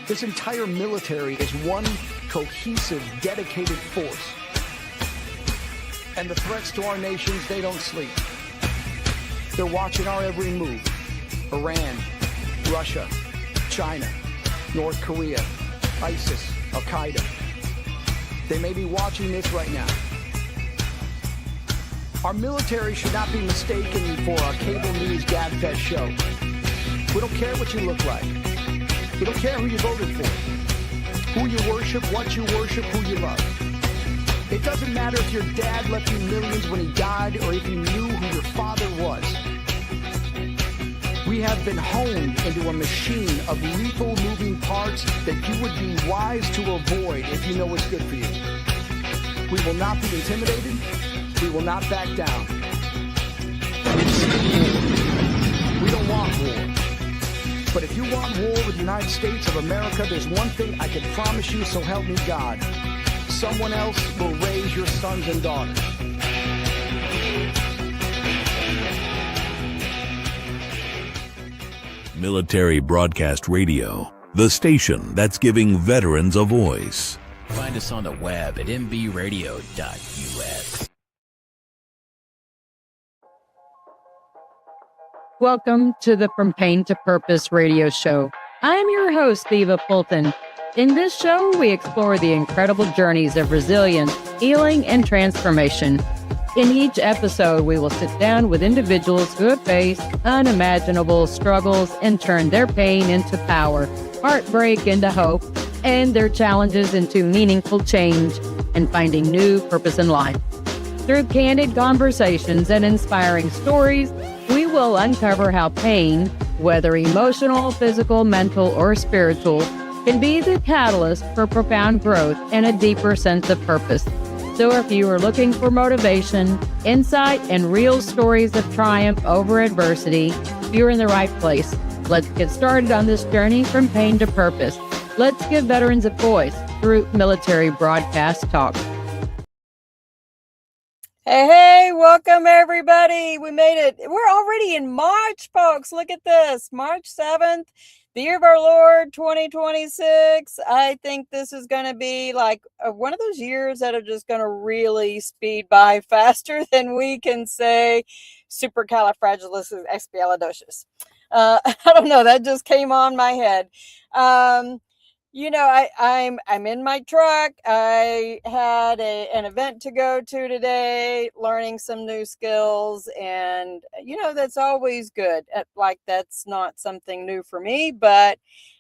This entire military is one cohesive, dedicated force. And the threats to our nations, they don't sleep. They're watching our every move. Iran, Russia, China, North Korea, ISIS, Al-Qaeda. They may be watching this right now. Our military should not be mistaken for a cable news gabfest show. We don't care what you look like. We don't care who you voted for, who you worship, what you worship, who you love. It doesn't matter if your dad left you millions when he died or if you knew who your father was. We have been honed into a machine of lethal moving parts that you would be wise to avoid if you know what's good for you. We will not be intimidated. We will not back down. We don't want war. But if you want war with the United States of America, there's one thing I can promise you, so help me God. Someone else will raise your sons and daughters. Military Broadcast Radio, the station that's giving veterans a voice. Find us on the web at mbradio.us. Welcome to the From Pain to Purpose radio show. I am your host, Eva Fulton. In this show, we explore the incredible journeys of resilience, healing, and transformation. In each episode, we will sit down with individuals who have faced unimaginable struggles and turned their pain into power, heartbreak into hope, and their challenges into meaningful change and finding new purpose in life. Through candid conversations and inspiring stories, we will uncover how pain, whether emotional, physical, mental, or spiritual, can be the catalyst for profound growth and a deeper sense of purpose. So if you are looking for motivation, insight, and real stories of triumph over adversity, you're in the right place. Let's get started on this journey from pain to purpose. Let's give veterans a voice through Military Broadcast Talk. Hey, welcome everybody. We made it. We're already in March, folks. Look at this. March 7th, the year of our Lord, 2026. I think this is going to be like one of those years that are just going to really speed by faster than we can say supercalifragilisticexpialidocious. I don't know. That just came on my head. I'm in my truck. I had an event to go to today, learning some new skills, and that's always good. Like, that's not something new for me, but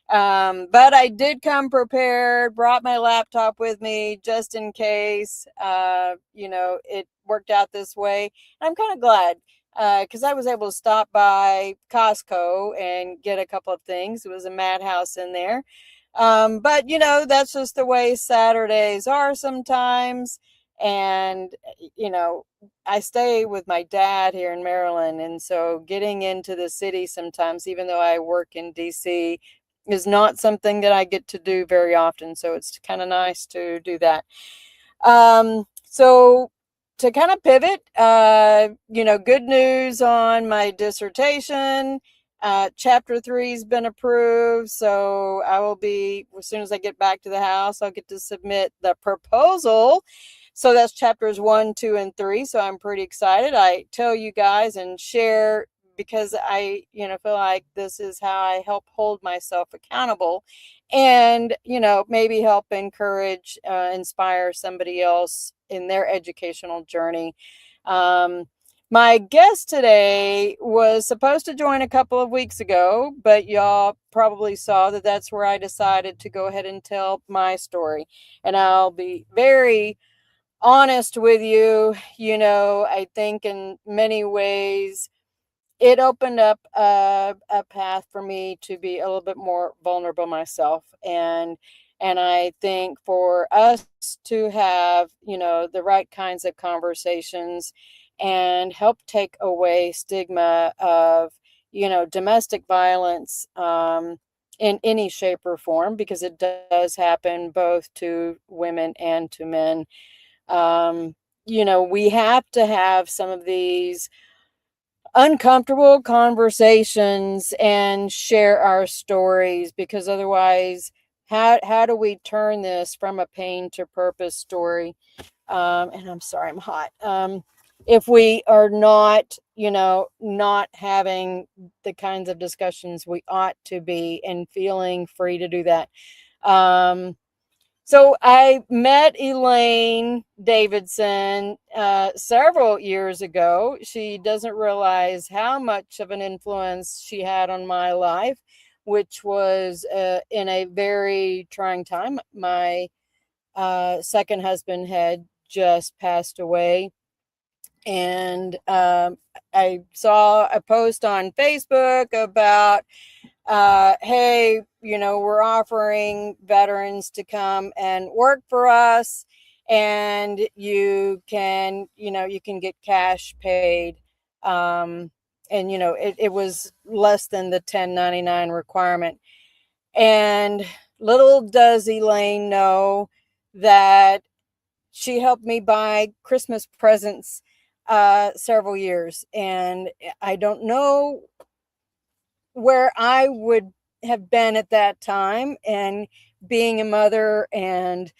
I did come prepared, brought my laptop with me just in case, it worked out this way. I'm kind of glad. Because I was able to stop by Costco and get a couple of things. It was a madhouse in there. But that's just the way Saturdays are sometimes. And, I stay with my dad here in Maryland. And so getting into the city sometimes, even though I work in DC, is not something that I get to do very often. So it's kind of nice to do that. So to kind of pivot, good news on my dissertation. Chapter 3 has been approved, so I will be, as soon as I get back to the house, I'll get to submit the proposal. So that's chapters 1, 2, and 3. So I'm pretty excited. I tell you guys and share because I, feel like this is how I help hold myself accountable and, maybe help encourage, inspire somebody else in their educational journey. My guest today was supposed to join a couple of weeks ago, but y'all probably saw that that's where I decided to go ahead and tell my story. And I'll be very honest with you. I think in many ways it opened up a path for me to be a little bit more vulnerable myself. And I think for us to have, the right kinds of conversations and help take away stigma of, domestic violence in any shape or form, because it does happen both to women and to men. We have to have some of these uncomfortable conversations and share our stories, because otherwise how do we turn this from a pain to purpose story? And I'm sorry, I'm hot. If we are not, not having the kinds of discussions we ought to be and feeling free to do that. So I met Elaine Davidson several years ago. She doesn't realize how much of an influence she had on my life, which was in a very trying time. My second husband had just passed away. And I saw a post on Facebook about, hey, we're offering veterans to come and work for us, and you can get cash paid. And it was less than the 1099 requirement. And little does Elaine know that she helped me buy Christmas presents several years. And I don't know where I would have been at that time, and being a mother and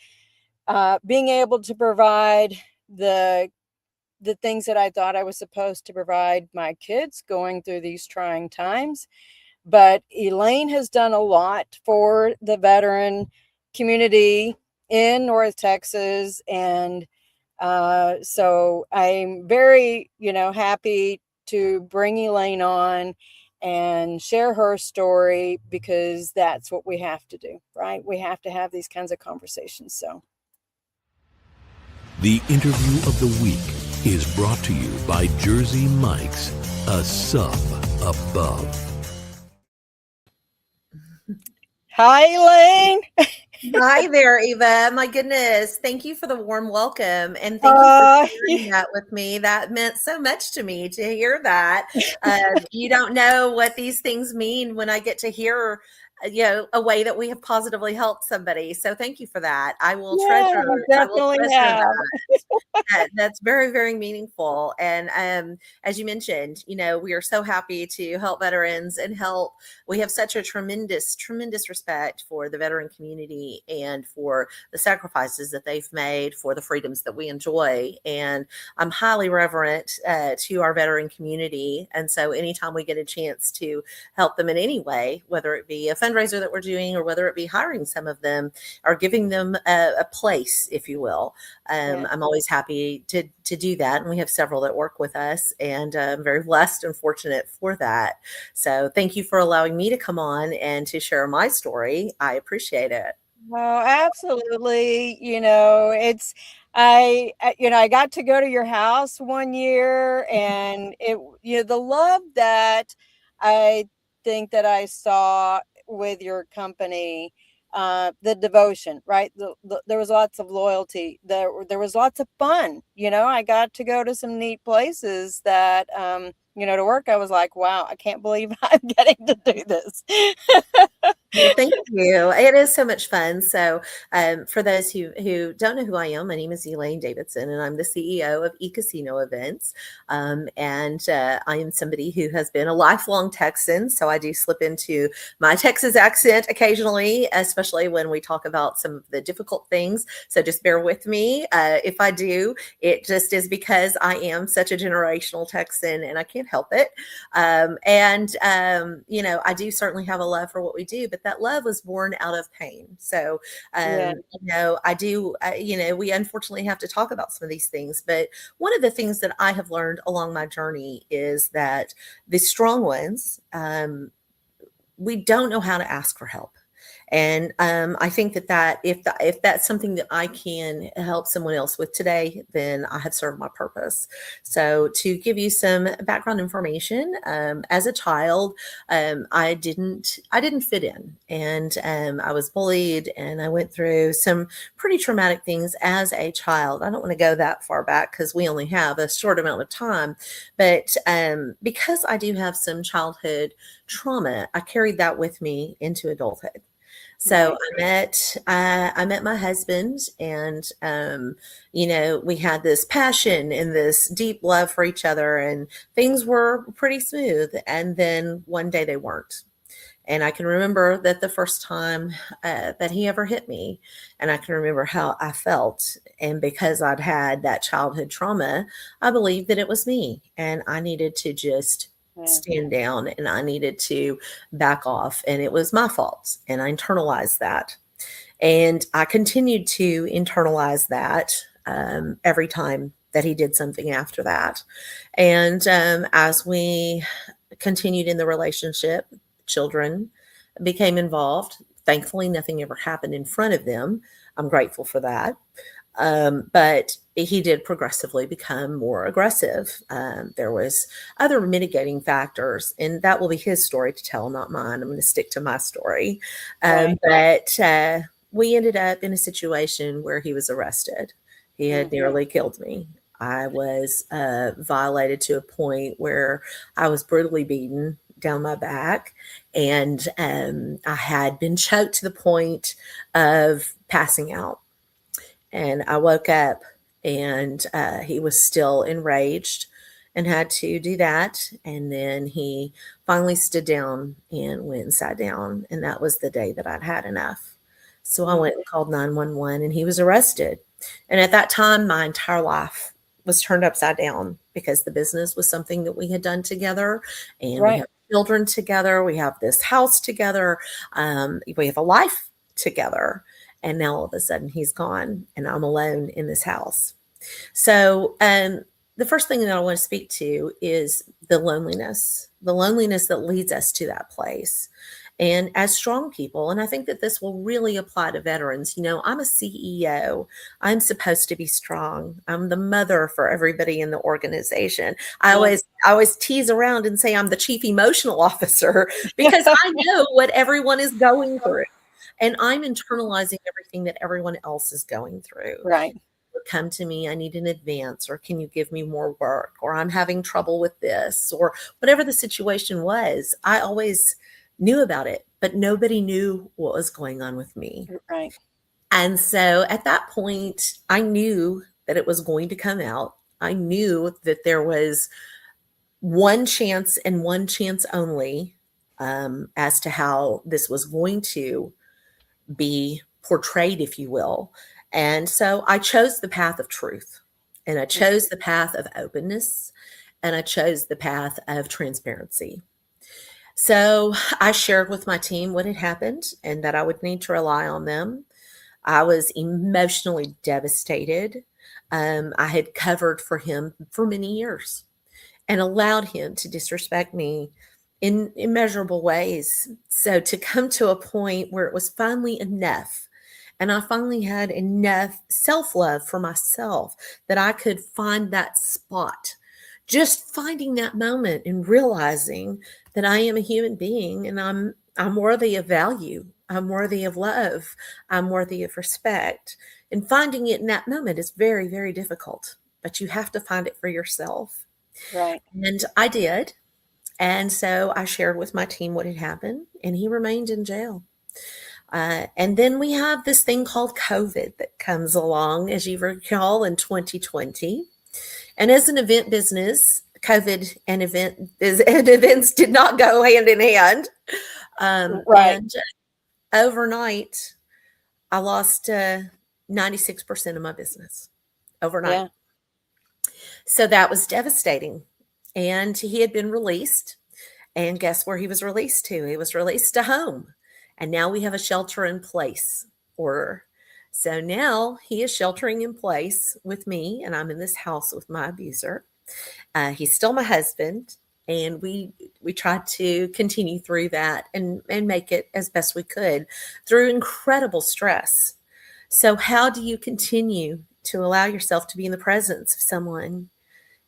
being able to provide the things that I thought I was supposed to provide my kids going through these trying times. But Elaine has done a lot for the veteran community in North Texas. And so I'm very, happy to bring Elaine on and share her story, because that's what we have to do, right? We have to have these kinds of conversations. So The interview of the week is brought to you by Jersey Mike's, a sub above. hi, Elaine. Hi there, Eva. My goodness. Thank you for the warm welcome. And thank you for sharing that with me. That meant so much to me to hear that. You don't know what these things mean when I get to hear, a way that we have positively helped somebody. So thank you for that. I will treasure that. That's very, very meaningful. And as you mentioned, we are so happy to help veterans and help. We have such a tremendous, tremendous respect for the veteran community and for the sacrifices that they've made for the freedoms that we enjoy. And I'm highly reverent to our veteran community. And so anytime we get a chance to help them in any way, whether it be a fundraiser that we're doing or whether it be hiring some of them or giving them a place, if you will, I'm always happy to do that. And we have several that work with us, and I'm very blessed and fortunate for that. So thank you for allowing me to come on and to share my story. I appreciate it. Oh, absolutely. I got to go to your house one year, and the love that I think that I saw with your company, the devotion, right? There was lots of loyalty. There was lots of fun. I got to go to some neat places that, to work. I was like, wow, I can't believe I'm getting to do this. Well, thank you. It is so much fun. So for those who don't know who I am, my name is Elaine Davidson, and I'm the CEO of eCasino Events. And I am somebody who has been a lifelong Texan. So I do slip into my Texas accent occasionally, especially when we talk about some of the difficult things. So just bear with me. If I do, it just is because I am such a generational Texan and I can't help it. I do certainly have a love for what we do, but that love was born out of pain. So, we unfortunately have to talk about some of these things. But one of the things that I have learned along my journey is that the strong ones, we don't know how to ask for help. And I think that if that's something that I can help someone else with today, then I have served my purpose. So to give you some background information, as a child, I didn't fit in, and I was bullied, and I went through some pretty traumatic things as a child. I don't want to go that far back because we only have a short amount of time, but because I do have some childhood trauma, I carried that with me into adulthood. So I met my husband, and we had this passion and this deep love for each other, and things were pretty smooth. And then one day they weren't. And I can remember that the first time that he ever hit me, and I can remember how I felt. And because I'd had that childhood trauma, I believed that it was me, and I needed to just Yeah. stand down, and I needed to back off, and it was my fault. And I internalized that. And I continued to internalize that every time that he did something after that. And as we continued in the relationship, children became involved. Thankfully, nothing ever happened in front of them. I'm grateful for that. But he did progressively become more aggressive. There was other mitigating factors, and that will be his story to tell, not mine. I'm going to stick to my story. Right. But we ended up in a situation where he was arrested. He had nearly killed me. I was violated to a point where I was brutally beaten down my back, and I had been choked to the point of passing out. And I woke up, and he was still enraged and had to do that. And then he finally stood down and went and sat down. And that was the day that I'd had enough. So I went and called 911, and he was arrested. And at that time, my entire life was turned upside down, because the business was something that we had done together, and we have children together. We have this house together. We have a life together. And now all of a sudden he's gone, and I'm alone in this house. So the first thing that I want to speak to is the loneliness that leads us to that place. And as strong people, and I think that this will really apply to veterans, I'm a CEO. I'm supposed to be strong. I'm the mother for everybody in the organization. I always tease around and say I'm the chief emotional officer, because I know what everyone is going through. And I'm internalizing everything that everyone else is going through. Right. Come to me, I need an advance, or can you give me more work, or I'm having trouble with this, or whatever the situation was. I always knew about it, but nobody knew what was going on with me. Right. And so at that point, I knew that it was going to come out. I knew that there was one chance and one chance only as to how this was going to be portrayed, if you will. And so I chose the path of truth, and I chose the path of openness, and I chose the path of transparency. So I shared with my team what had happened, and that I would need to rely on them. I was emotionally devastated. I had covered for him for many years and allowed him to disrespect me in immeasurable ways. So to come to a point where it was finally enough, and I finally had enough self-love for myself, that I could find that spot, just finding that moment and realizing that I am a human being, and I'm worthy of value. I'm worthy of love. I'm worthy of respect. And finding it in that moment is very, very difficult, but you have to find it for yourself. Right. And I did. And so I shared with my team what had happened, and he remained in jail. And then we have this thing called COVID that comes along, as you recall, in 2020. And as an event business, COVID and events did not go hand in hand. And overnight, I lost 96% of my business overnight. Yeah. So that was devastating. And he had been released. And guess where he was released to? He was released to home. And now we have a shelter in place order. So now he is sheltering in place with me, and I'm in this house with my abuser. He's still my husband, and we tried to continue through that and make it as best we could through incredible stress. So how do you continue to allow yourself to be in the presence of someone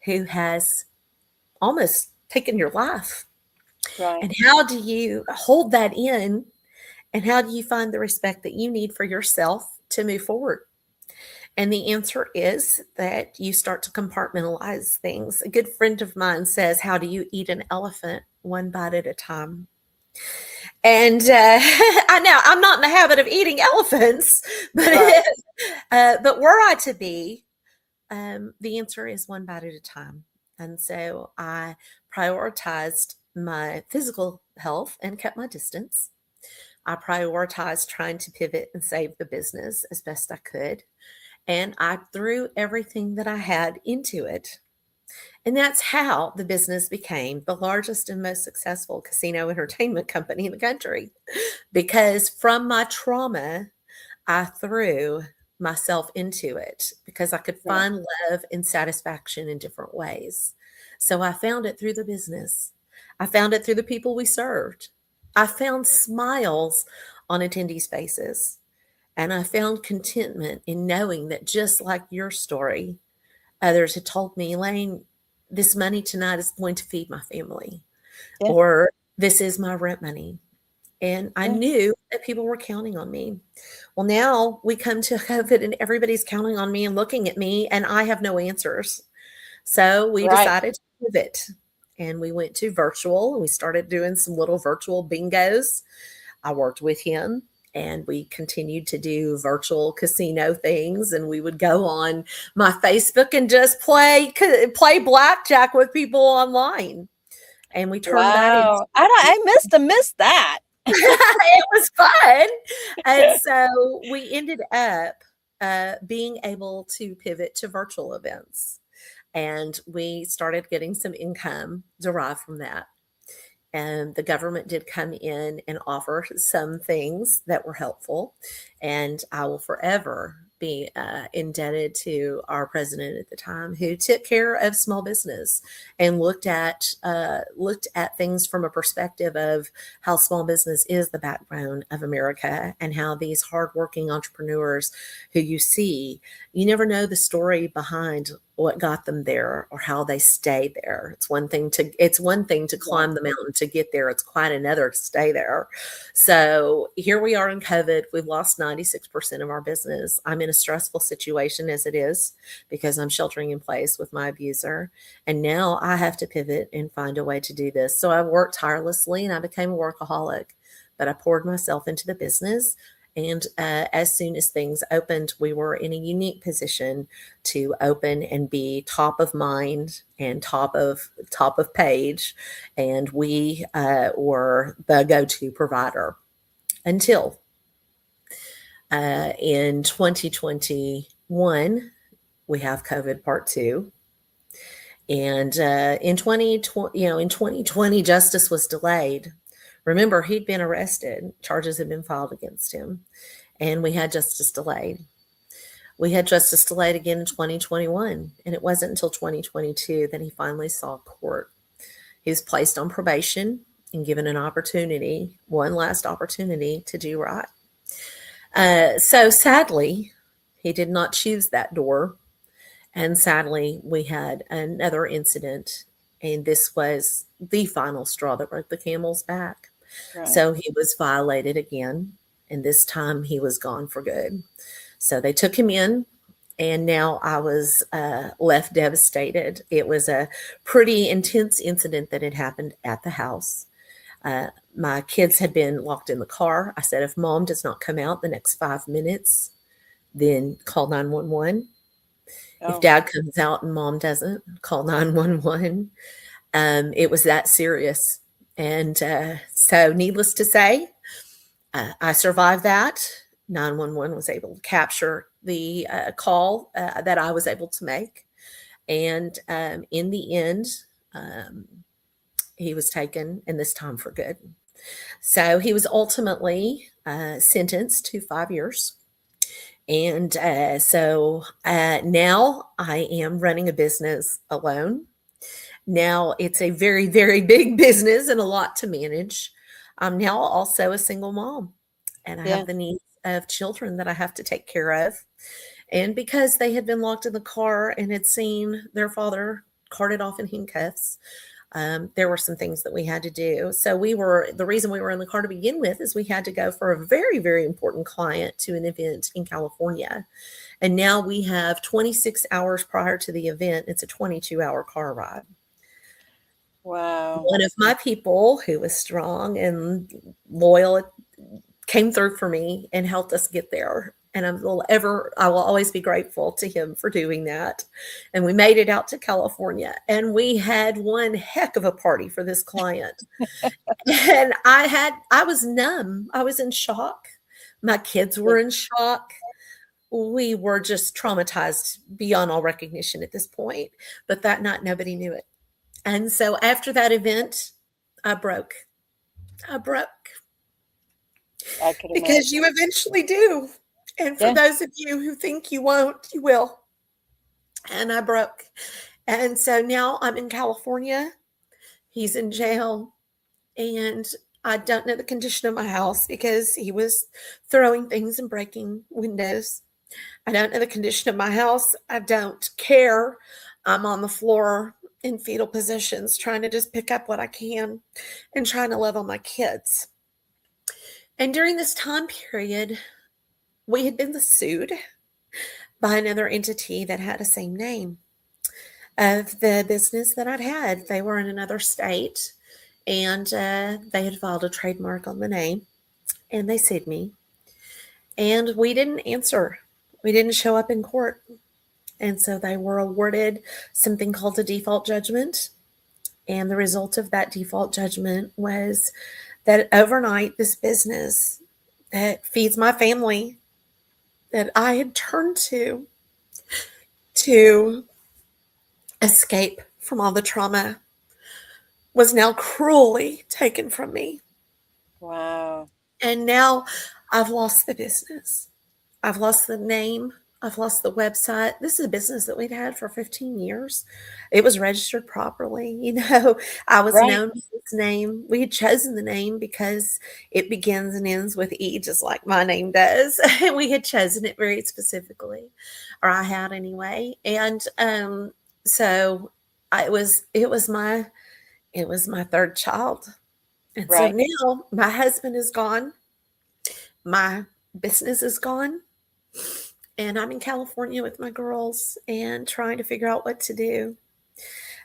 who has almost taken your life? Right. And how do you hold that in? And how do you find the respect that you need for yourself to move forward? And the answer is that you start to compartmentalize things. A good friend of mine says, how do you eat an elephant? One bite at a time. And I know I'm not in the habit of eating elephants, but but were I to be, the answer is one bite at a time. And so I prioritized my physical health and kept my distance. I prioritized trying to pivot and save the business as best I could. And I threw everything that I had into it. And that's how the business became the largest and most successful casino entertainment company in the country. Because from my trauma, I threw myself into it because I could Yeah. find love and satisfaction in different ways. So I found it through the business. I found it through the people we served. I found smiles on attendees' faces. And I found contentment in knowing that just like your story, others had told me, Elaine, this money tonight is going to feed my family, Yeah. or this is my rent money. And I Yeah. knew that people were counting on me. Well, now we come to COVID and everybody's counting on me and looking at me, and I have no answers. So we Right. decided to pivot and we went to virtual and we started doing some little virtual bingos. I worked with him and we continued to do virtual casino things, and we would go on my Facebook and just play blackjack with people online. And we turned that into Wow. I missed that. it was fun. And so we ended up being able to pivot to virtual events. And we started getting some income derived from that. And the government did come in and offer some things that were helpful. And I will forever be indebted to our president at the time, who took care of small business and looked at things from a perspective of how small business is the backbone of America, and how these hardworking entrepreneurs who you see, you never know the story behind what got them there or how they stay there. It's one thing to climb the mountain to get there. It's quite another to stay there. So here we are in COVID. We've lost 96% of our business. I'm in a stressful situation as it is because I'm sheltering in place with my abuser. And now I have to pivot and find a way to do this. So I worked tirelessly and I became a workaholic, but I poured myself into the business. And as soon as things opened, we were in a unique position to open and be top of mind and top of page. And we were the go-to provider until in 2021, we have COVID part 2. And in 2020, justice was delayed. Remember, he'd been arrested. Charges had been filed against him. And we had justice delayed. We had justice delayed again in 2021. And it wasn't until 2022 that he finally saw court. He was placed on probation and given an opportunity, one last opportunity to do right. So sadly, he did not choose that door. And sadly, we had another incident. And this was the final straw that broke the camel's back. Right. So he was violated again. And this time he was gone for good. So they took him in, and now I was left devastated. It was a pretty intense incident that had happened at the house. My kids had been locked in the car. I said, if mom does not come out the next 5 minutes, then call 911. Oh. If dad comes out and mom doesn't, call 911. It was that serious. And so needless to say, I survived that. 911 was able to capture the call that I was able to make. And in the end, he was taken, and this time for good. So he was ultimately sentenced to 5 years. And so now I am running a business alone. Now it's a very, very big business and a lot to manage. I'm now also a single mom, and I have the needs of children that I have to take care of. And because they had been locked in the car and had seen their father carted off in handcuffs, there were some things that we had to do. So the reason we were in the car to begin with is we had to go for a very, very important client to an event in California. And now we have 26 hours prior to the event. It's a 22-hour car ride. Wow. One of my people who was strong and loyal came through for me and helped us get there. And I will always be grateful to him for doing that. And we made it out to California, and we had one heck of a party for this client. And I was numb. I was in shock. My kids were in shock. We were just traumatized beyond all recognition at this point. But that night, nobody knew it. And so after that event, I broke. I broke. I could Because imagine. you eventually do. And for Yeah. those of you who think you won't, you will. And I broke. And so now I'm in California. He's in jail. And I don't know the condition of my house because he was throwing things and breaking windows. I don't know the condition of my house. I don't care. I'm on the floor in fetal positions trying to just pick up what I can and trying to love on my kids. And during this time period, we had been sued by another entity that had the same name of the business that I'd had. They were in another state, and they had filed a trademark on the name, and they sued me. And we didn't answer. We didn't show up in court. And so they were awarded something called a default judgment. And the result of that default judgment was that overnight, this business that feeds my family, that I had turned to escape from all the trauma, was now cruelly taken from me. Wow. And now I've lost the business. I've lost the name. I've lost the website. This is a business that we'd had for 15 years. It was registered properly. I was Right. known by this name. We had chosen the name because it begins and ends with E, just like my name does. We had chosen it very specifically, or I had anyway. And so it was my third child. And so Right. now my husband is gone. My business is gone. And I'm in California with my girls and trying to figure out what to do.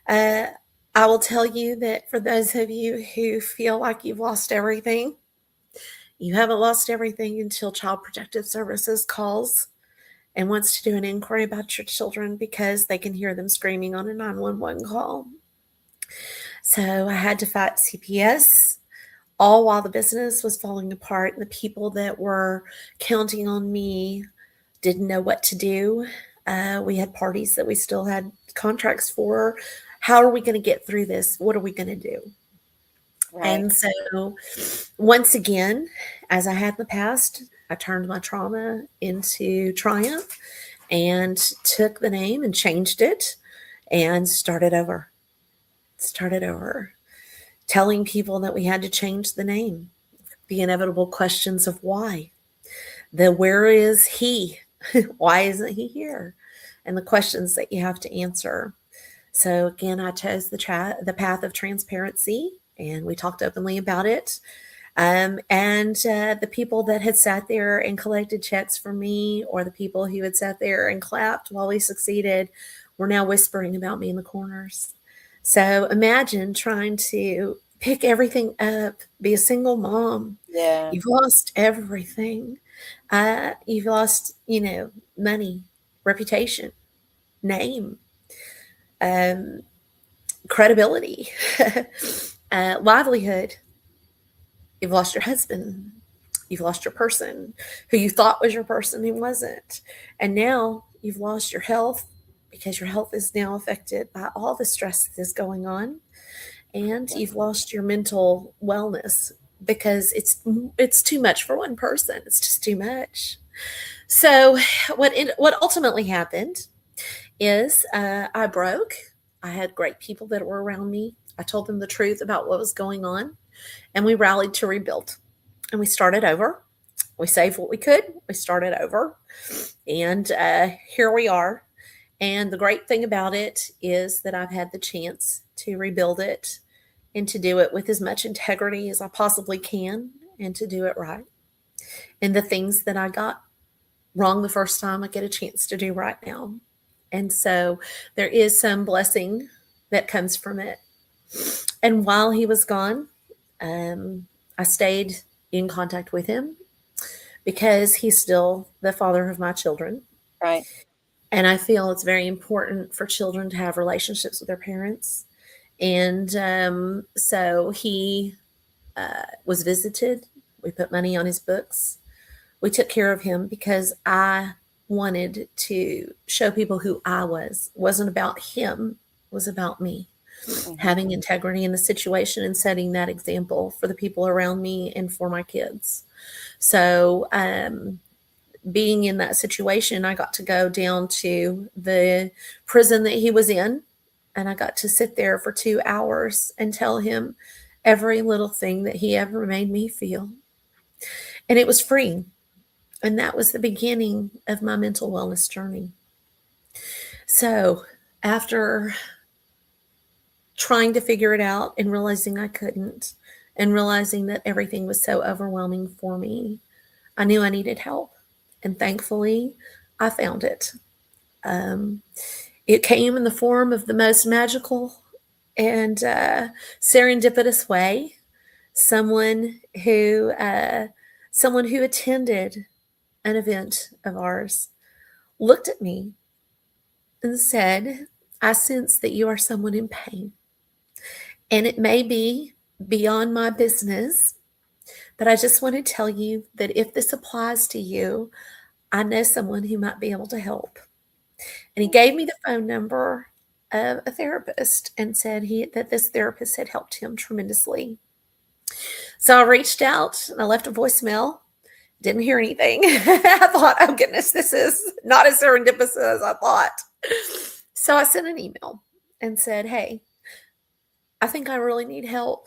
I will tell you that for those of you who feel like you've lost everything, you haven't lost everything until Child Protective Services calls and wants to do an inquiry about your children because they can hear them screaming on a 911 call. So I had to fight CPS, all while the business was falling apart and the people that were counting on me didn't know what to do. We had parties that we still had contracts for. How are we going to get through this? What are we going to do? Right. And so once again, as I had in the past, I turned my trauma into triumph and took the name and changed it and started over. Telling people that we had to change the name, the inevitable questions of why, where is he? Why isn't he here? And the questions that you have to answer. So again, I chose the path of transparency, and we talked openly about it. And the people that had sat there and collected checks from me, or the people who had sat there and clapped while we succeeded, were now whispering about me in the corners. So imagine trying to pick everything up, be a single mom. Yeah. You've lost everything. You've lost, money, reputation, name, credibility, livelihood. You've lost your husband. You've lost your person who you thought was your person who wasn't. And now you've lost your health because your health is now affected by all the stress that is going on. And you've lost your mental wellness because it's too much for one person. It's just too much. So what ultimately happened is I broke. I had great people that were around me. I told them the truth about what was going on, and we rallied to rebuild. And we started over. We saved what we could. We started over. And here we are. And the great thing about it is that I've had the chance to rebuild it and to do it with as much integrity as I possibly can and to do it right. And the things that I got wrong the first time, I get a chance to do right now. And so there is some blessing that comes from it. And while he was gone, I stayed in contact with him because he's still the father of my children. Right. And I feel it's very important for children to have relationships with their parents. And so he was visited. We put money on his books. We took care of him because I wanted to show people who I was. It wasn't about him, it was about me. Having integrity in the situation and setting that example for the people around me and for my kids. So, being in that situation, I got to go down to the prison that he was in, and I got to sit there for 2 hours and tell him every little thing that he ever made me feel. And it was freeing. And that was the beginning of my mental wellness journey. So, after trying to figure it out and realizing I couldn't, and realizing that everything was so overwhelming for me, I knew I needed help. And thankfully, I found it. It came in the form of the most magical and serendipitous way. Someone who attended an event of ours looked at me and said, "I sense that you are someone in pain. And it may be beyond my business, but I just want to tell you that if this applies to you, I know someone who might be able to help." And he gave me the phone number of a therapist and said that this therapist had helped him tremendously. So I reached out and I left a voicemail. Didn't hear anything. I thought, oh goodness, this is not as serendipitous as I thought. So I sent an email and said, "Hey, I think I really need help.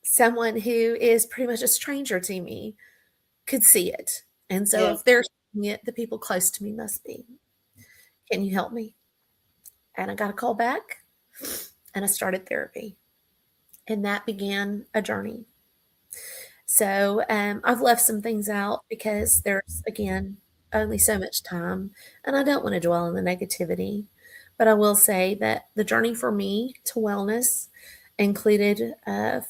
Someone who is pretty much a stranger to me could see it. And so Yeah. if they're seeing it, the people close to me must be. Can you help me?" And I got a call back and I started therapy. And that began a journey. So I've left some things out because there's, again, only so much time. And I don't want to dwell on the negativity. But I will say that the journey for me to wellness included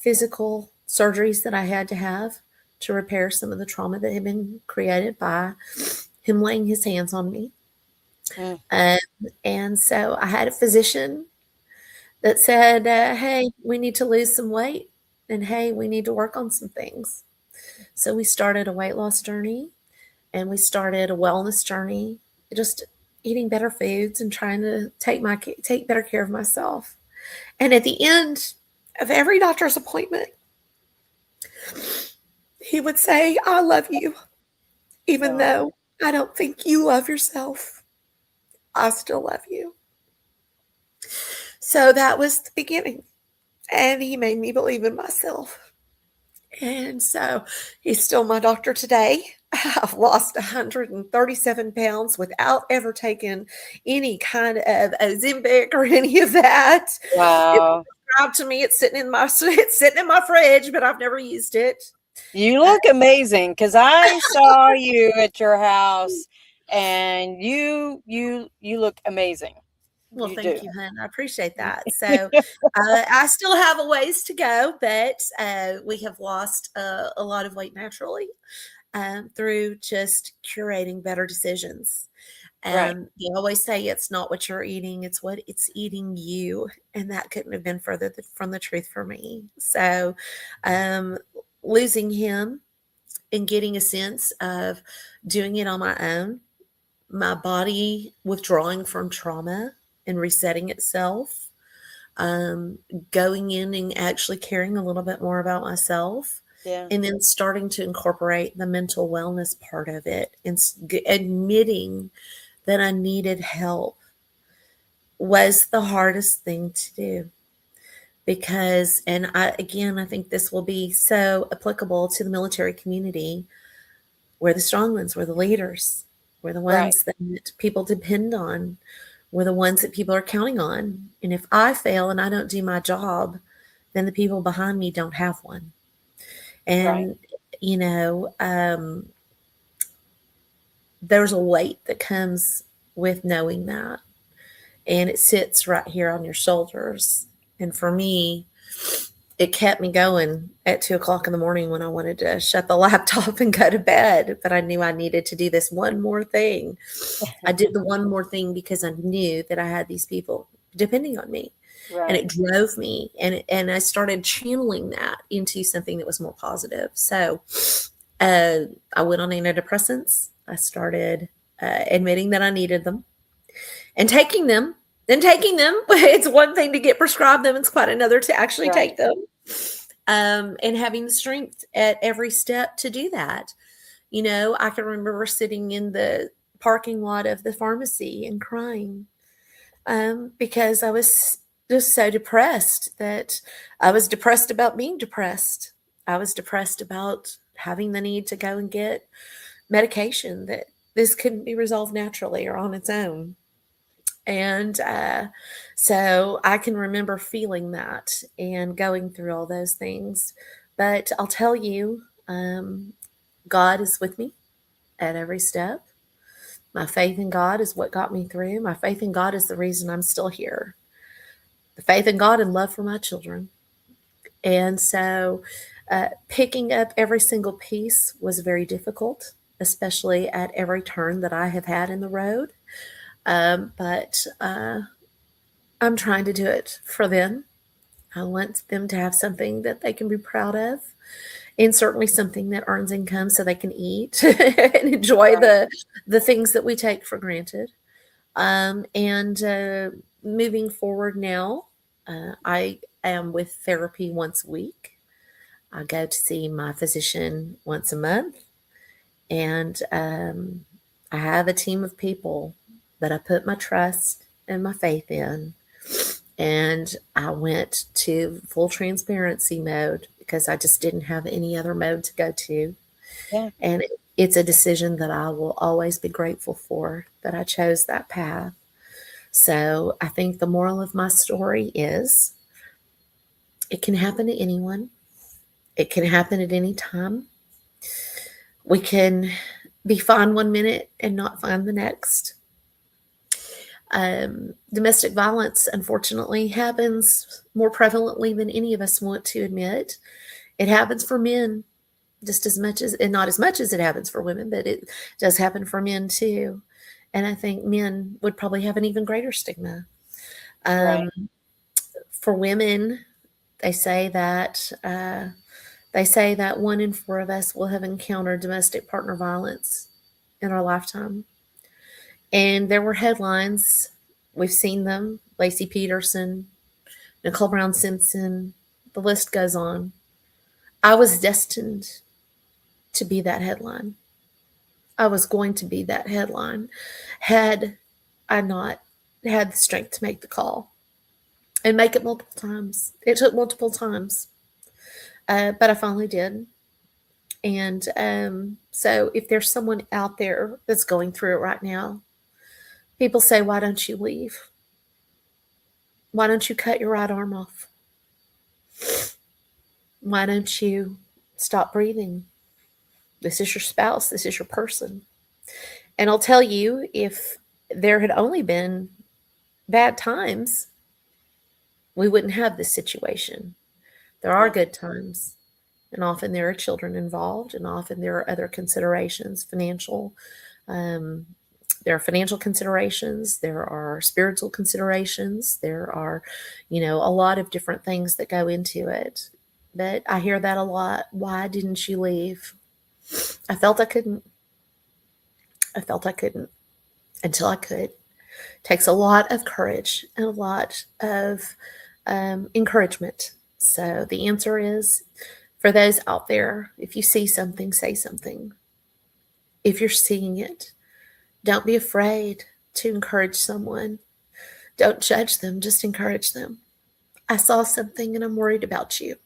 physical surgeries that I had to have to repair some of the trauma that had been created by him laying his hands on me. And so I had a physician that said, "Hey, we need to lose some weight. And hey, we need to work on some things." So we started a weight loss journey and we started a wellness journey, just eating better foods and trying to take better care of myself. And at the end of every doctor's appointment, he would say, "I love you. Even though I don't think you love yourself, I still love you." So that was the beginning. And he made me believe in myself. And so he's still my doctor today. I've lost 137 pounds without ever taking any kind of Ozempic or any of that. It was Wow. prescribed to me. It's sitting in my fridge, but I've never used it. You look amazing because I saw you at your house and you look amazing. Well, You thank do. you, hon. I appreciate that. So I still have a ways to go, but we have lost a lot of weight naturally through just curating better decisions. Right. You always say it's not what you're eating, it's what it's eating you. And that couldn't have been further from the truth for me. So losing him and getting a sense of doing it on my own, my body withdrawing from trauma and resetting itself, going in and actually caring a little bit more about myself, Yeah. and then starting to incorporate the mental wellness part of it and admitting that I needed help was the hardest thing to do. Because, and I think this will be so applicable to the military community. We're the strong ones, we're the leaders, we're the Right. ones that people depend on. We're the ones that people are counting on. And if I fail and I don't do my job, then the people behind me don't have one. And, you know, there's a weight that comes with knowing that. And it sits right here on your shoulders. And for me, it kept me going at 2 o'clock in the morning when I wanted to shut the laptop and go to bed. But I knew I needed to do this one more thing. I did the one more thing because I knew that I had these people depending on me. And Right. it drove me, and I started channeling that into something that was more positive. So I went on antidepressants. I started admitting that I needed them and taking them. Then taking them, it's one thing to get prescribed them; it's quite another to actually take Right. them. And having the strength at every step to do that. I can remember sitting in the parking lot of the pharmacy and crying because I was just so depressed that I was depressed about being depressed. I was depressed about having the need to go and get medication that this couldn't be resolved naturally or on its own. And so I can remember feeling that and going through all those things. But I'll tell you, God is with me at every step. My faith in God is what got me through. My faith in God is the reason I'm still here. The faith in God and love for my children. And so picking up every single piece was very difficult, especially at every turn that I have had in the road. But I'm trying to do it for them. I want them to have something that they can be proud of, and certainly something that earns income so they can eat and enjoy Right. the things that we take for granted. And moving forward now, I am with therapy once a week. I go to see my physician once a month, and I have a team of people that I put my trust and my faith in. And I went to full transparency mode because I just didn't have any other mode to go to. Yeah. And it's a decision that I will always be grateful for that I chose that path. So I think the moral of my story is it can happen to anyone. It can happen at any time. We can be fine one minute and not fine the next. Domestic violence, unfortunately, happens more prevalently than any of us want to admit. It happens for men just as much as, and not as much as it happens for women, but it does happen for men too. And I think men would probably have an even greater stigma. Right. Um, for women, they say that one in four of us will have encountered domestic partner violence in our lifetime. And there were headlines. We've seen them. Lacey Peterson, Nicole Brown Simpson, the list goes on. I was destined to be that headline. I was going to be that headline had I not had the strength to make the call and make it multiple times. It took multiple times, but I finally did. And so if there's someone out there that's going through it right now, people say, why don't you leave? Why don't you cut your right arm off? Why don't you stop breathing? This is your spouse. This is your person. And I'll tell you, if there had only been bad times, we wouldn't have this situation. There are Yeah. good times, and often there are children involved, and often there are other considerations, financial. Um, there are financial considerations. There are spiritual considerations. There are, a lot of different things that go into it. But I hear that a lot. Why didn't you leave? I felt I couldn't. I felt I couldn't until I could. Takes a lot of courage and a lot of encouragement. So the answer is, for those out there, if you see something, say something. If you're seeing it, don't be afraid to encourage someone. Don't judge them, just encourage them. I saw something and I'm worried about you.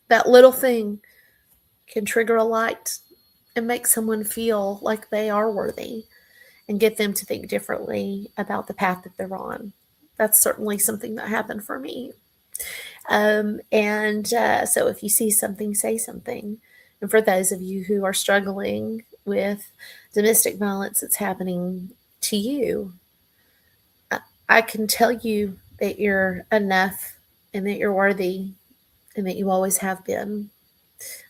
That little thing can trigger a light and make someone feel like they are worthy and get them to think differently about the path that they're on. That's certainly something that happened for me. So if you see something, say something. And for those of you who are struggling with domestic violence that's happening to you, I can tell you that you're enough and that you're worthy and that you always have been.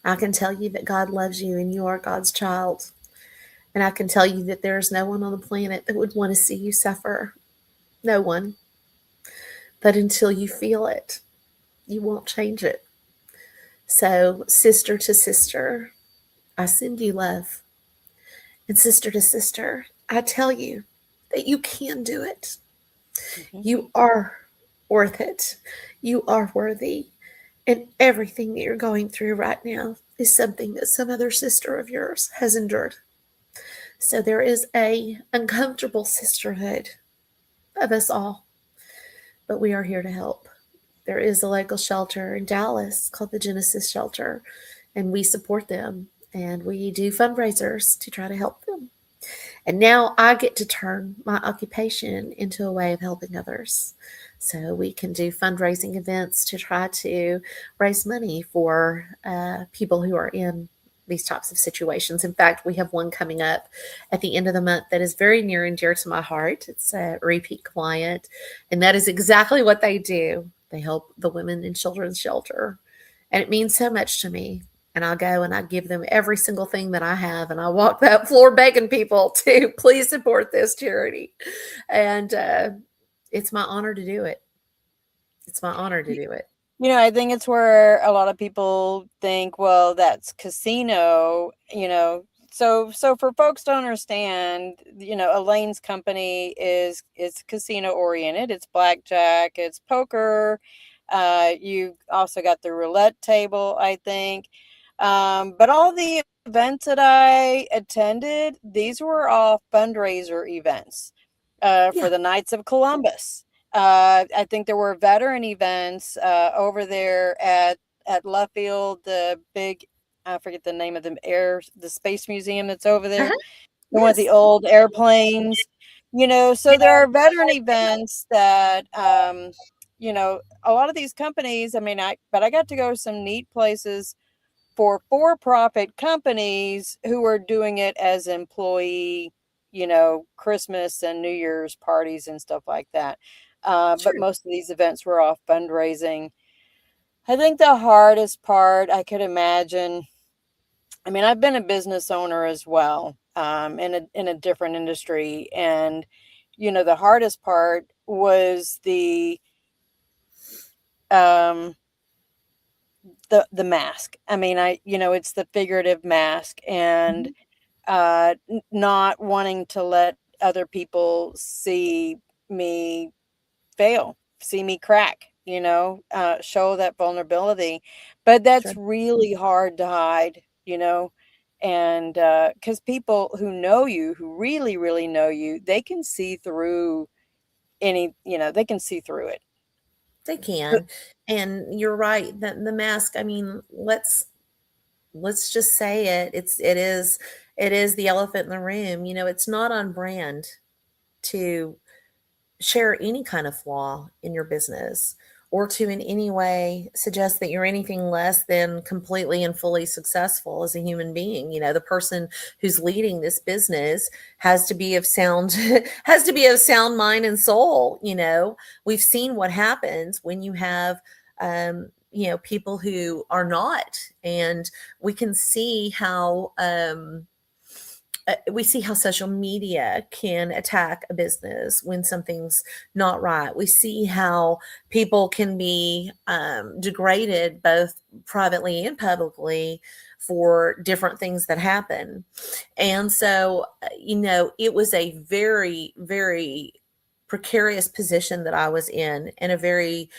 I can tell you that God loves you and you are God's child. And I can tell you that there is no one on the planet that would want to see you suffer. No one. But until you feel it, you won't change it. So, sister to sister, I send you love. And sister to sister, I tell you that you can do it. Mhm. You are worth it. You are worthy. And everything that you're going through right now is something that some other sister of yours has endured. So there is a uncomfortable sisterhood of us all, but we are here to help. There is a local shelter in Dallas called the Genesis Shelter, and we support them and we do fundraisers to try to help them. And now I get to turn my occupation into a way of helping others. So we can do fundraising events to try to raise money for people who are in these types of situations. In fact, we have one coming up at the end of the month that is very near and dear to my heart. It's a repeat client, and that is exactly what they do. They help the women in children's shelter, and it means so much to me. And I'll go and I give them every single thing that I have, and I walk that floor begging people to please support this charity. And it's my honor to do it. It's my honor to do it. I think it's where a lot of people think, well, that's casino. So for folks to understand, Elaine's company is casino oriented. It's blackjack, it's poker. You also got the roulette table, I think. But all the events that I attended, these were all fundraiser events for Yeah. the Knights of Columbus. I think there were veteran events over there at Luffield, the big, I forget the name of the space museum that's over there, Uh-huh. the one with the Yes. old airplanes. So there are veteran events that, a lot of these companies. I mean, but I got to go to some neat places for-profit companies who are doing it as employee, Christmas and New Year's parties and stuff like that. But Sure. most of these events were off fundraising. I think the hardest part I could imagine, I mean, I've been a business owner as well, in a different industry, and the hardest part was um the mask. I mean, it's the figurative mask, and Mhm. not wanting to let other people see me fail, see me crack, show that vulnerability. But Sure. that's really hard to hide, and because people who know you, who really, really know you, they can see through they can see through it. They But can. And you're right. The mask, I mean, let's just say it. It is the elephant in the room. It's not on brand to share any kind of flaw in your business or to in any way suggest that you're anything less than completely and fully successful as a human being. The person who's leading this business has to be of sound has to be of sound mind and soul. We've seen what happens when you have people who are not, and we can see how we see how social media can attack a business when something's not right. We see how people can be degraded both privately and publicly for different things that happen. And so, it was a very, very precarious position that I was in, and a very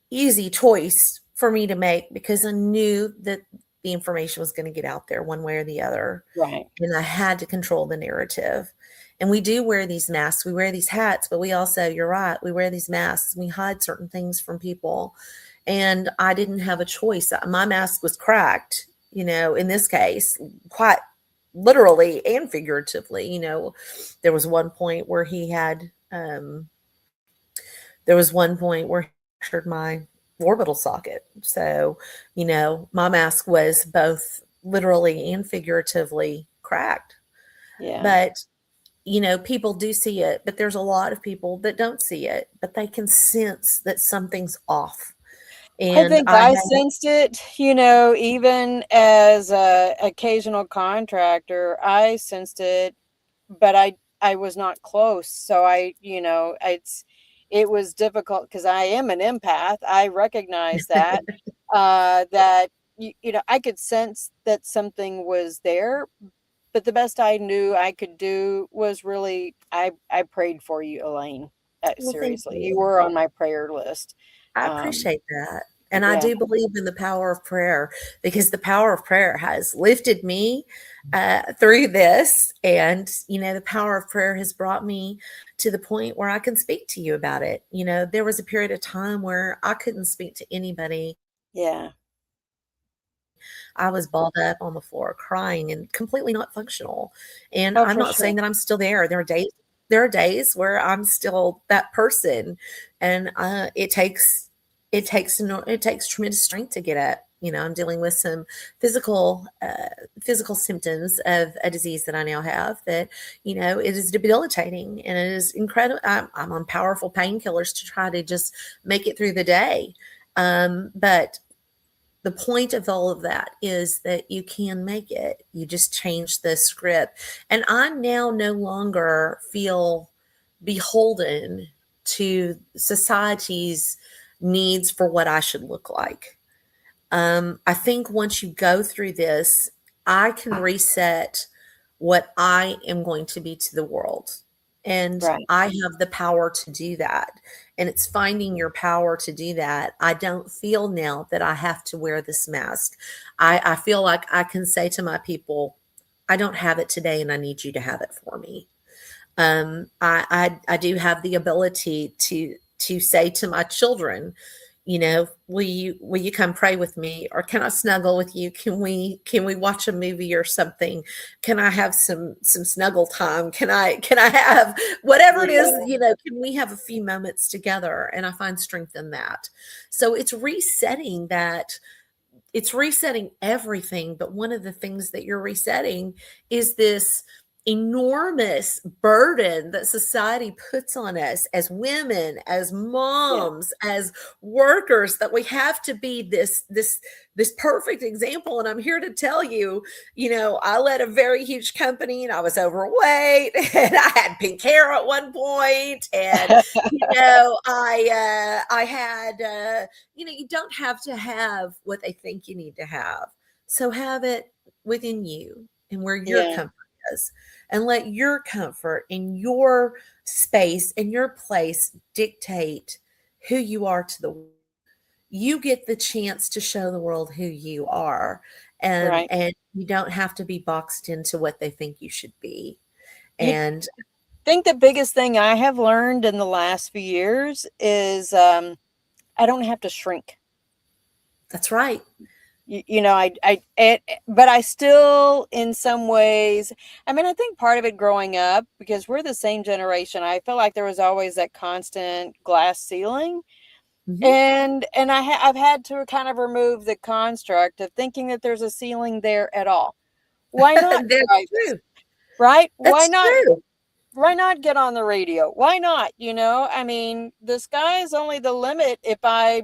easy choice for me to make because I knew that the information was going to get out there one way or the other, right. and I had to control the narrative. And we do wear these masks, we wear these hats, but we also, you're right, we wear these masks, we hide certain things from people. And I didn't have a choice. My mask was cracked, in this case, quite literally and figuratively. There was one point where he had, there was one point where he punctured my orbital socket. So, my mask was both literally and figuratively cracked. Yeah. But, people do see it, but there's a lot of people that don't see it, but they can sense that something's off. I And think I I had sensed it, even as a occasional contractor, I sensed it, but I was not close. So it was difficult because I am an empath. I recognize that that I could sense that something was there, but the best I knew I could do was really I prayed for you, Elaine. well, thank Seriously, you you. were on my prayer list. I Um, appreciate that. And I yeah, do believe in the power of prayer because the power of prayer has lifted me through this. And, the power of prayer has brought me to the point where I can speak to you about it. There was a period of time where I couldn't speak to anybody. yeah. I was balled up on the floor, crying and completely not functional. And Oh, I'm for not sure. saying that I'm still there. There are days where I'm still that person, and it takes tremendous strength to get up. I'm dealing with some physical symptoms of a disease that I now have that it is debilitating and it is incredible. I'm on powerful painkillers to try to just make it through the day. But the point of all of that is that you can make it. You just change the script. And I now no longer feel beholden to society's needs for what I should look like. I think once you go through this, I can reset what I am going to be to the world. And Right. I have the power to do that. And it's finding your power to do that. I don't feel now that I have to wear this mask. I feel like I can say to my people, I don't have it today and I need you to have it for me. I do have the ability to say to my children, will you come pray with me, or can I snuggle with you? Can we watch a movie or something? Can I have some snuggle time? Can I have whatever it is? Yeah. Can we have a few moments together? And I find strength in that. So it's resetting everything. But one of the things that you're resetting is this enormous burden that society puts on us as women, as Yeah. moms, as workers, that we have to be this perfect example. And I'm here to tell you, I led a very huge company and I was overweight and I had pink hair at one point, and I had you don't have to have what they think you need to have. So have it within you and where your Yeah. comfort is, and let your comfort in your space and your place dictate who you are to the world. You get the chance to show the world who you are, and Right. you don't have to be boxed into what they think you should be. You And think the biggest thing I have learned in the last few years is I don't have to shrink. that's right. But I still, in some ways, I mean, I think part of it growing up, because we're the same generation, I feel like there was always that constant glass ceiling. Mhm. And I've had to kind of remove the construct of thinking that there's a ceiling there at all. Why not That's try this? true. Right? That's true. Why not get on the radio? Why not? I mean, the sky is only the limit if I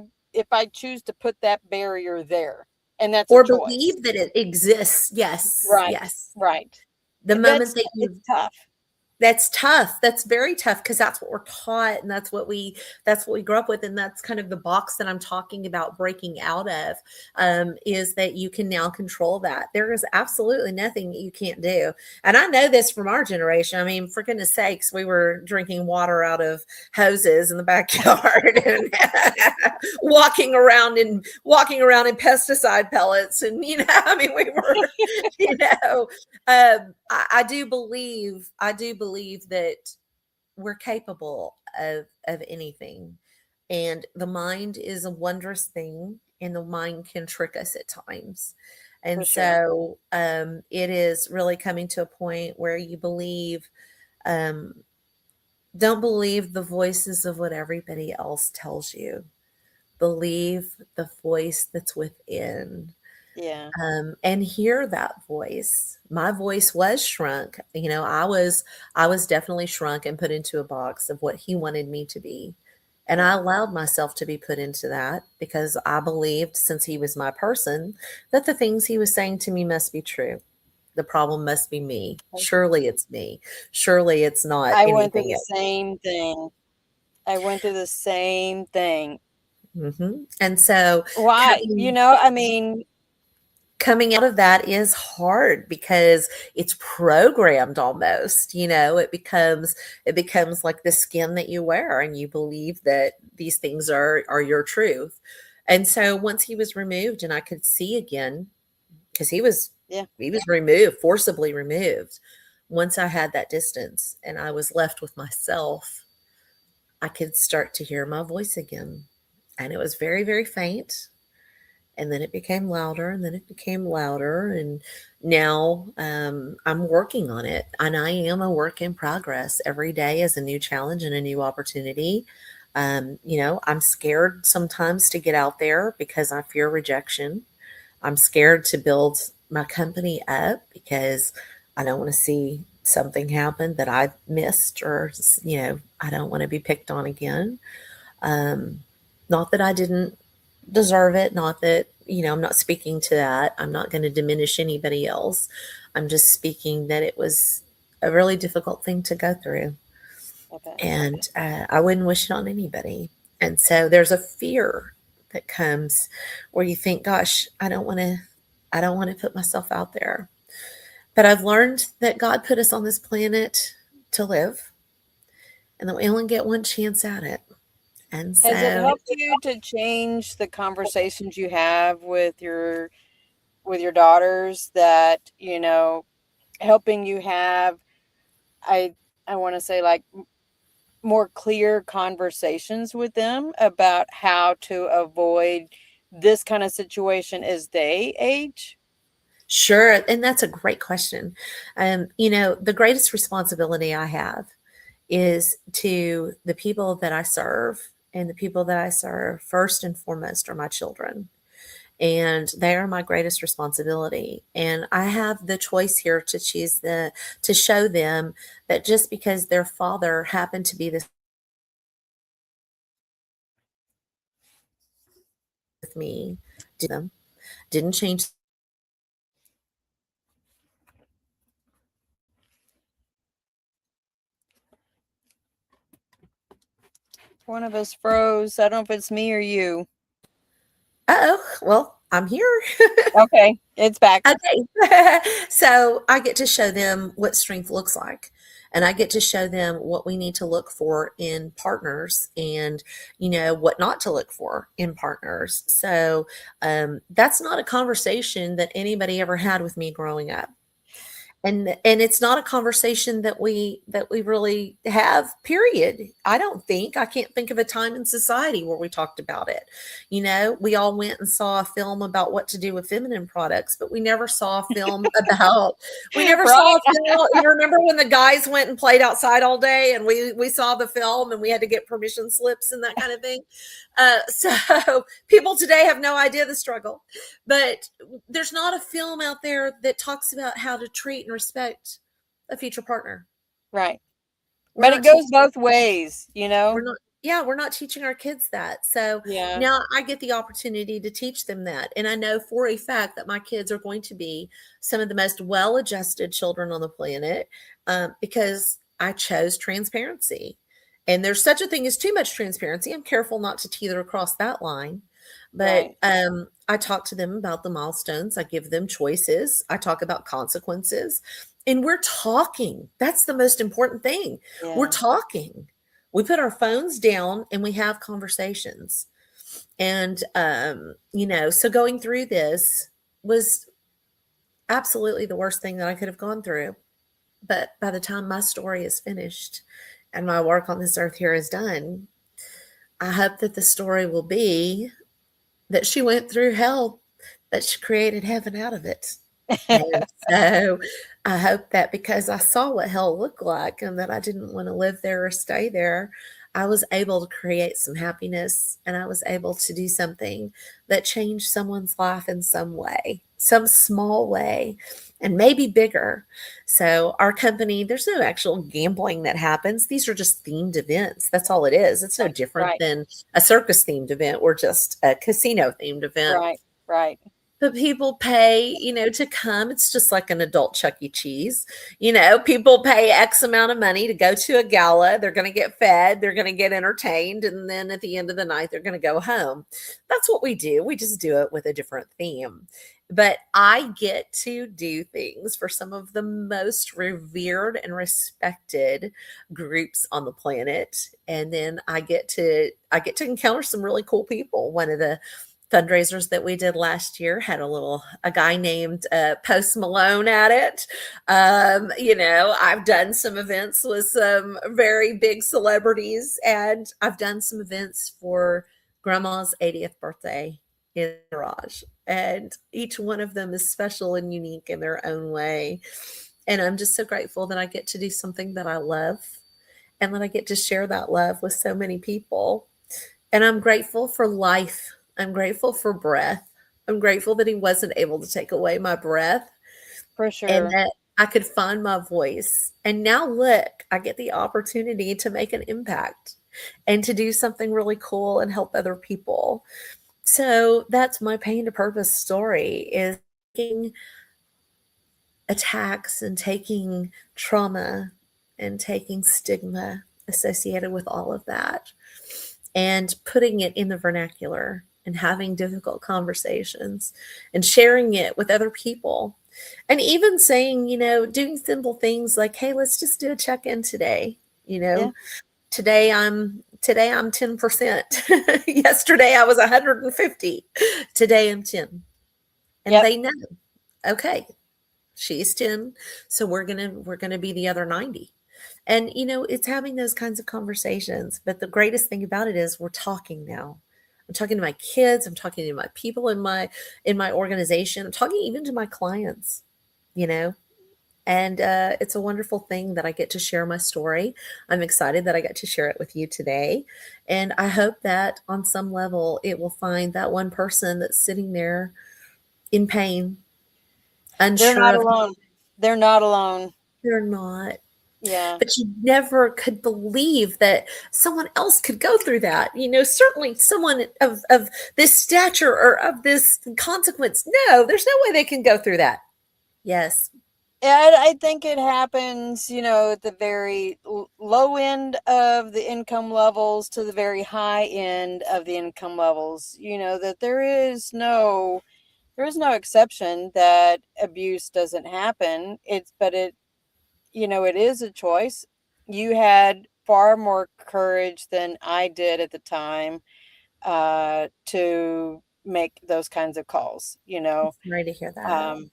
choose to put that barrier there. And that's a Or choice. believe that it exists. Yes, Right. yes. Right. The moment that It's you tough. That's tough. That's very tough because that's what we're taught, and that's what we grew up with, and that's kind of the box that I'm talking about breaking out of. Is that you can now control that. There is absolutely nothing that you can't do, and I know this from our generation. I mean, for goodness sakes, we were drinking water out of hoses in the backyard and walking around in pesticide pellets, and I mean, we were, you know I do believe that we're capable of anything, and the mind is a wondrous thing, and the mind can trick us at times. For And sure. so it is really coming to a point where you believe, um, don't believe the voices of what everybody else tells you. Believe the voice that's within, Yeah. and hear that voice. My voice was shrunk. I was definitely shrunk and put into a box of what he wanted me to be. And Yeah. I allowed myself to be put into that because I believed, since he was my person, that the things he was saying to me must be true. The problem must be me. Surely it's me. Surely it's not I went through anything the else. same thing. I went through the same thing. And so Why? coming I mean, coming out of that is hard because it's programmed almost. It becomes like the skin that you wear, and you believe that these things are your truth. And so once he was removed and I could see again, because yeah. he was removed, forcibly removed. Once I had that distance and I was left with myself, I could start to hear my voice again. And it was very, very faint. And then it became louder, and then it became louder. And now I'm working on it. And I am a work in progress. Every day is a new challenge and a new opportunity. I'm scared sometimes to get out there because I fear rejection. I'm scared to build my company up because I don't want to see something happen that I've missed, or, I don't want to be picked on again. Not that I didn't deserve it, not that, I'm not speaking to that. I'm not going to diminish anybody else. I'm just speaking that it was a really difficult thing to go through. I bet. And I wouldn't wish it on anybody. And so there's a fear that comes where you think, gosh, I don't want to put myself out there. But I've learned that God put us on this planet to live, and that we only get one chance at it. And Has it so, helped you to change the conversations you have with your daughters, that, helping you have, I I want to say, like, more clear conversations with them about how to avoid this kind of situation as they age? sure. And that's a great question. The greatest responsibility I have is to the people that I serve. And the people that I serve, first and foremost, are my children. And they are my greatest responsibility. And I have the choice here to show them that just because their father happened to be this with me, didn't change. One of us froze. I don't know if it's me or you. Oh, well, I'm here. Okay, it's back. Okay. So I get to show them what strength looks like. And I get to show them what we need to look for in partners, and, what not to look for in partners. So that's not a conversation that anybody ever had with me growing up. And it's not a conversation that we really have, period. I can't think of a time in society where we talked about it. We all went and saw a film about what to do with feminine products, but we never saw a film about we never saw Right? a film. You remember when the guys went and played outside all day, and we saw the film, and we had to get permission slips and that kind of thing. So people today have no idea the struggle. But there's not a film out there that talks about how to treat and respect a future partner. Right. We're But it not goes teaching both ways, you we're know? not yeah, we're not teaching our kids that. So Yeah. now I get the opportunity to teach them that. And I know for a fact that my kids are going to be some of the most well-adjusted children on the planet, because I chose transparency. And there's such a thing as too much transparency. I'm careful not to teeter across that line. But Right. I talk to them about the milestones. I give them choices. I talk about consequences. And we're talking. That's the most important thing. We're Yeah. talking. We put our phones down and we have conversations. And, so going through this was absolutely the worst thing that I could have gone through. But by the time my story is finished and my work on this earth here is done, I hope that the story will be that she went through hell, but she created heaven out of it. And so I hope that because I saw what hell looked like and that I didn't want to live there or stay there, I was able to create some happiness, and I was able to do something that changed someone's life in some way, some small way, and maybe bigger. So, our company, there's no actual gambling that happens. These are just themed events. That's all it is. It's no different Right. than a circus themed event or just a casino themed event. Right. Right. But people pay, to come. It's just like an adult Chuck E. Cheese. People pay X amount of money to go to a gala. They're going to get fed, they're going to get entertained, and then at the end of the night, they're going to go home. That's what we do. We just do it with a different theme. But I get to do things for some of the most revered and respected groups on the planet. And then I get to encounter some really cool people. One of the fundraisers that we did last year had a guy named Post Malone at it. I've done some events with some very big celebrities, and I've done some events for grandma's 80th birthday in the garage. And each one of them is special and unique in their own way. And I'm just so grateful that I get to do something that I love, and that I get to share that love with so many people. And I'm grateful for life. I'm grateful for breath. I'm grateful that he wasn't able to take away my breath, For and sure. that I could find my voice. And now look, I get the opportunity to make an impact and to do something really cool and help other people. So that's my pain to purpose story, is taking attacks and taking trauma and taking stigma associated with all of that, and putting it in the vernacular and having difficult conversations and sharing it with other people. And even saying, doing simple things like, hey, let's just do a check-in today. Yeah. Today I'm 10%. Yesterday I was 150. Today I'm 10. And Yep. they know, okay, she's 10, so we're gonna be the other 90. And it's having those kinds of conversations. But the greatest thing about it is we're talking now. I'm talking to my kids, I'm talking to my people in my organization, I'm talking even to my clients, and it's a wonderful thing that I get to share my story. I'm excited that I got to share it with you today. And I hope that on some level it will find that one person that's sitting there in pain, They're unsure not of. alone. They're not alone. They're not. Yeah. But you never could believe that someone else could go through that. Certainly someone of this stature or of this consequence. No, there's no way they can go through that. Yes. And I think it happens, at the very low end of the income levels to the very high end of the income levels, that there is no exception that abuse doesn't happen. It is a choice. You had far more courage than I did at the time to make those kinds of calls. Sorry to hear that.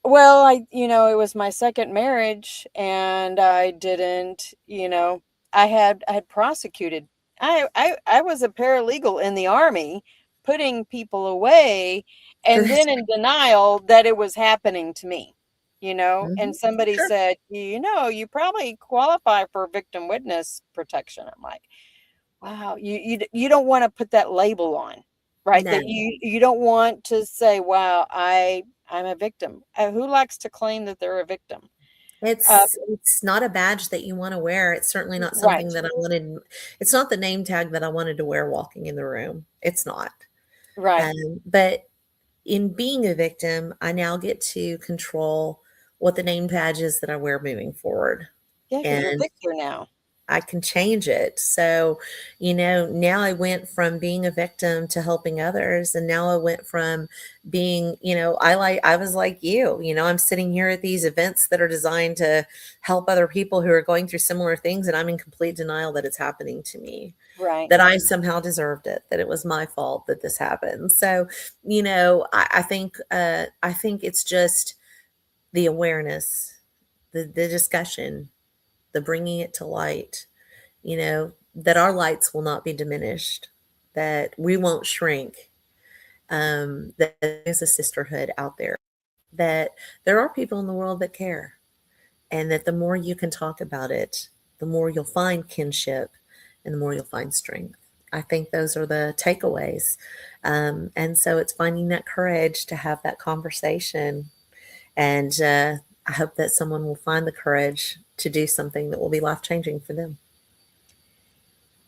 Well, it was my second marriage, and I didn't, I had prosecuted. I was a paralegal in the Army, putting people away, and then in denial that it was happening to me. And somebody Sure. said, you probably qualify for victim witness protection. I'm like, wow, you don't want to put that label on, right? No, That you don't want to say, wow, I'm a victim. Who likes to claim that they're a victim? it's not a badge that you want to wear. It's certainly not Right, something that I wanted. It's not the name tag that I wanted to wear walking in the room. It's not. right. But in being a victim, I now get to control what the name badge is that I wear moving forward. Yeah, because you're a And victor now. I can change it. So, now I went from being a victim to helping others. And now I went from being, I was like you, I'm sitting here at these events that are designed to help other people who are going through similar things. And I'm in complete denial that it's happening to me, Right. that I somehow deserved it, that it was my fault that this happened. So, I think it's just the awareness, the discussion, the bringing it to light, that our lights will not be diminished, that we won't shrink, that there's a sisterhood out there, that there are people in the world that care, and that the more you can talk about it, the more you'll find kinship, and the more you'll find strength. I think those are the takeaways. And so it's finding that courage to have that conversation. And I hope that someone will find the courage to do something that will be life changing for them.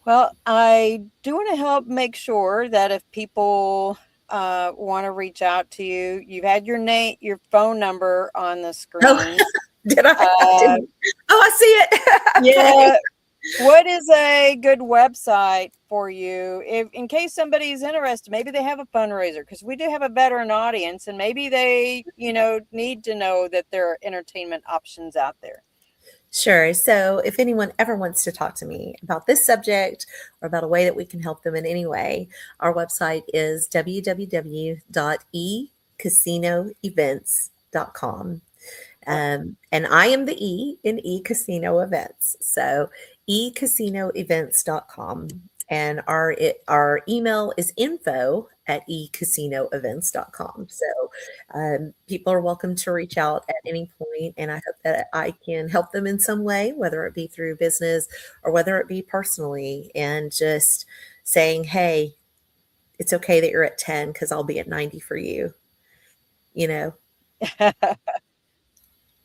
Well, I do want to help make sure that if people want to reach out to you, you've had your name, your phone number on the Oh, screen. did I? I Uh, didn't. Oh, I see it. Okay. yeah. What is a good website for you if in case somebody's interested? Maybe they have a fundraiser, because we do have a veteran audience, and maybe they, need to know that there are entertainment options out there. Sure. So if anyone ever wants to talk to me about this subject or about a way that we can help them in any way, our website is www.ecasinoevents.com. And I am the E in eCasino Events. So ecasinoevents.com. And our email is info@ecasinoevents.com. So people are welcome to reach out at any point, and I hope that I can help them in some way, whether it be through business or whether it be personally, and just saying, hey, it's okay that you're at 10 because I'll be at 90 for you.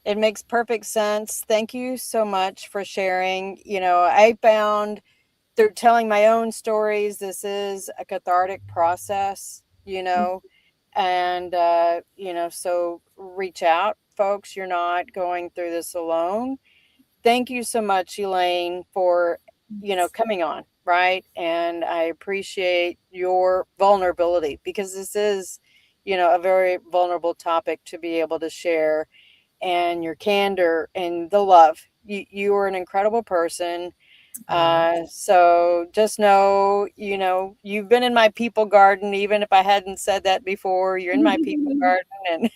It makes perfect sense. Thank you so much for sharing. I found through telling my own stories, this is a cathartic process, and, so reach out, folks. You're not going through this alone. Thank you so much, Elaine, for, coming on, right? And I appreciate your vulnerability, because this is, a very vulnerable topic to be able to share, and your candor and the love. You are an incredible person. So just know, you've been in my people garden, even if I hadn't said that before. You're in my people garden, and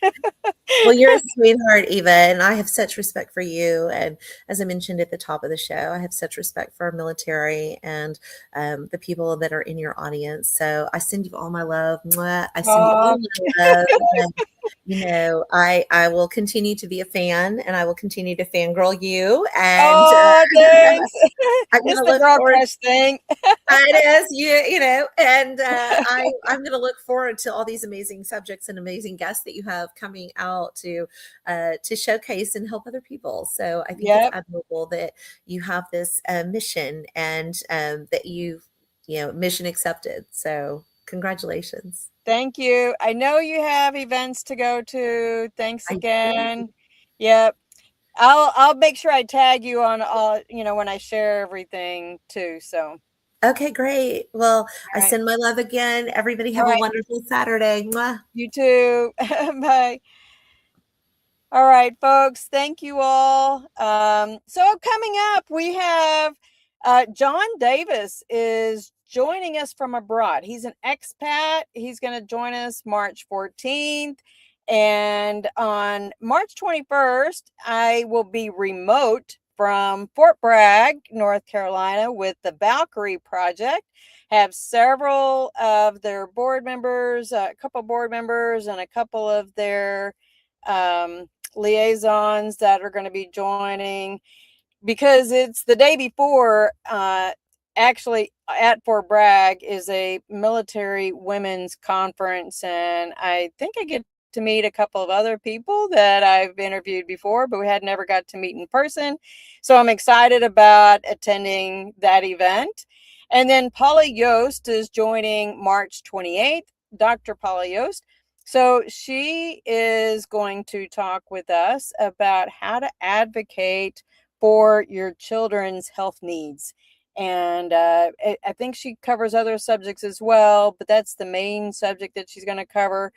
Well, you're a sweetheart, Eva, and I have such respect for you. And as I mentioned at the top of the show, I have such respect for our military and the people that are in your audience. So I send you all my love. Mwah. I send you all my love. And, I will continue to be a fan, and I will continue to fangirl you. And thanks. I'm It's going to the look girl forward. crush thing. It is, and I'm going to look forward to all these amazing subjects and amazing guests that you have coming out to showcase and help other people. So I think it's admirable that you have this mission, and that mission accepted. So congratulations. Thank you. I know you have events to go to. Thanks I again. Yep. I'll make sure I tag you on all, when I share everything too. So. Okay, great. Well, I Right. send my love again. Everybody have All a right. wonderful Saturday. Mwah. You too. Bye. All right, folks. Thank you all. So coming up, we have John Davis is joining us from abroad. He's an expat. He's going to join us March 14th. And on March 21st, I will be remote from Fort Bragg, North Carolina, with the Valkyrie Project. Have several of their board members, a couple board members, and a couple of their liaisons that are going to be joining, because it's the day before. Actually, at Fort Bragg is a military women's conference, and I think I get to meet a couple of other people that I've interviewed before, but we had never got to meet in person. So I'm excited about attending that event. And then Paula Yost is joining March 28th, Dr. Paula Yost. So she is going to talk with us about how to advocate for your children's health needs. And I think she covers other subjects as well, but that's the main subject that she's going to cover.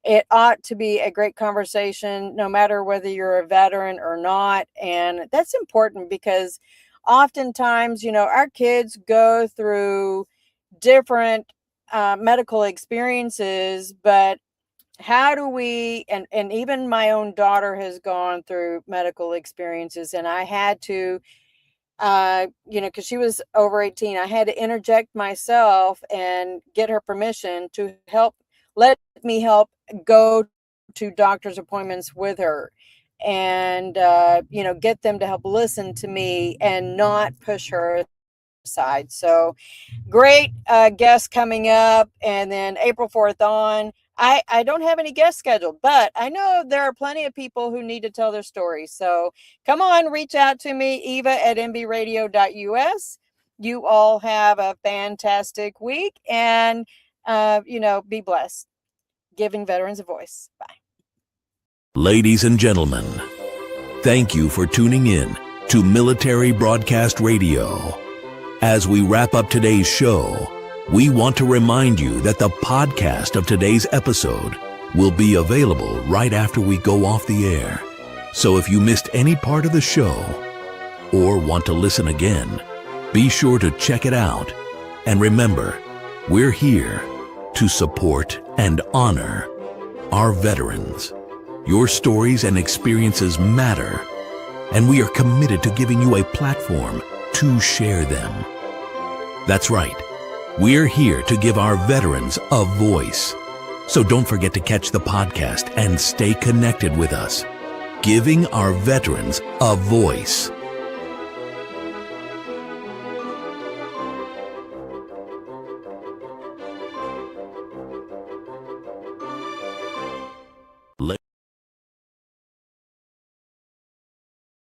It ought to be a great conversation, no matter whether you're a veteran or not. And that's important, because oftentimes, our kids go through different medical experiences, but how do we, and even my own daughter has gone through medical experiences, and I had to, because she was over 18, I had to interject myself and get her permission to let me help go to doctor's appointments with her, and, get them to help listen to me and not push her side. So great guests coming up. And then April 4th on, I don't have any guests scheduled, but I know there are plenty of people who need to tell their stories. So come on, reach out to me, eva@mbradio.us. You all have a fantastic week, and, be blessed. Giving veterans a voice. Bye. Ladies and gentlemen, thank you for tuning in to Military Broadcast Radio. As we wrap up today's show, we want to remind you that the podcast of today's episode will be available right after we go off the air. So if you missed any part of the show or want to listen again, be sure to check it out. And remember, we're here to support and honor our veterans. Your stories and experiences matter, and we are committed to giving you a platform to share them. That's right. We're here to give our veterans a voice. So don't forget to catch the podcast and stay connected with us. Giving our veterans a voice.